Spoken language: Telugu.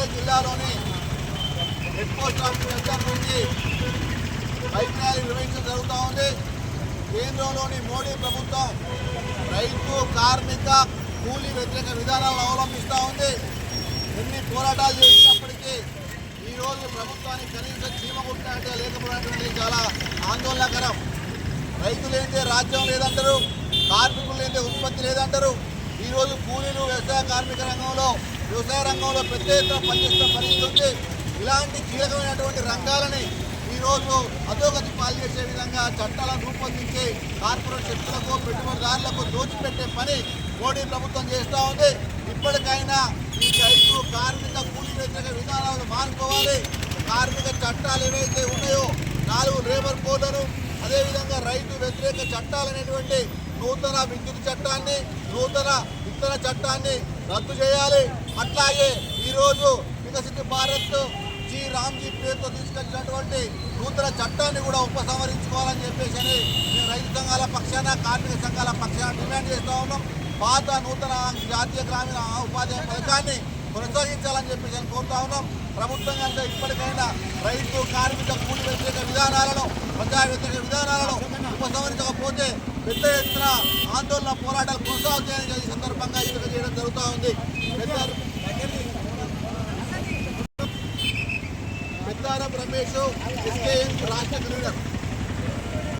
మేడ్చల్ జిల్లాలోని హెడ్ పోస్ట్ ఆఫీస్ సెంటర్ నుంచి బైక్ ర్యాలీ నిర్వహించడం జరుగుతూ ఉంది. కేంద్రంలోని మోడీ ప్రభుత్వం రైతు కార్మిక కూలీ వ్యతిరేక విధానాలను అవలంబిస్తూ ఉంది. ఎన్ని పోరాటాలు చేసినప్పటికీ ఈరోజు ప్రభుత్వానికి కనీసం చీమ కుట్టినట్టే లేకపోవడం చాలా ఆందోళనకరం. రైతు లేనిదే రాజ్యం లేదంటారు, కార్మికులు లేనిదే ఉత్పత్తి లేదంటారు. ఈరోజు కూలీలు వ్యవసాయ కార్మిక రంగంలో వ్యవసాయ రంగంలో పెద్ద ఎత్తున పనిచేస్తున్న పరిస్థితి ఉంది. ఇలాంటి కీలకమైనటువంటి రంగాలని ఈరోజు అధోగతి పాలు చేసే విధంగా చట్టాలను రూపొందించి కార్పొరేట్ శక్తులకు పెట్టుబడిదారులకు దోచిపెట్టే పని మోడీ ప్రభుత్వం చేస్తూ ఉంది. ఇప్పటికైనా ఈ రైతు కార్మిక కూలీ వ్యతిరేక విధానాలను మానుకోవాలి. కార్మిక చట్టాలు ఏవైతే ఉన్నాయో 4 లేబర్ కోడ్లను, అదేవిధంగా రైతు వ్యతిరేక చట్టాలు అనేటువంటి నూతన విద్యుత్ చట్టాన్ని, నూతన విత్తన చట్టాన్ని రద్దు చేయాలి. అట్లాగే ఈరోజు వికసిత భారత్ జీ రామ్జీ పేరుతో తీసుకొచ్చినటువంటి నూతన చట్టాన్ని కూడా ఉపసంహరించుకోవాలని చెప్పేసి మేము రైతు సంఘాల పక్షాన కార్మిక సంఘాల పక్షాన డిమాండ్ చేస్తూ ఉన్నాం. పాత నూతన జాతీయ గ్రామీణ ఉపాధి పథకాన్ని కొనసాగించాలని చెప్పేసి కోరుతా ఉన్నాం. ప్రభుత్వం కనుక ఇప్పటికైనా రైతు కార్మిక కూలీ వ్యతిరేక విధానాలను, ప్రజా వ్యతిరేక విధానాలను ఉపసంహరించకపోతే పెద్ద ఎత్తున ఆందోళన పోరాటాలు కొనసాగుతాయని ఈ సందర్భంగా హెచ్చరిక చేయడం జరుగుతూ ఉంది. పెద్దారం రమేష్ ఎస్కేఎం రాష్ట్ర కన్వీనర్.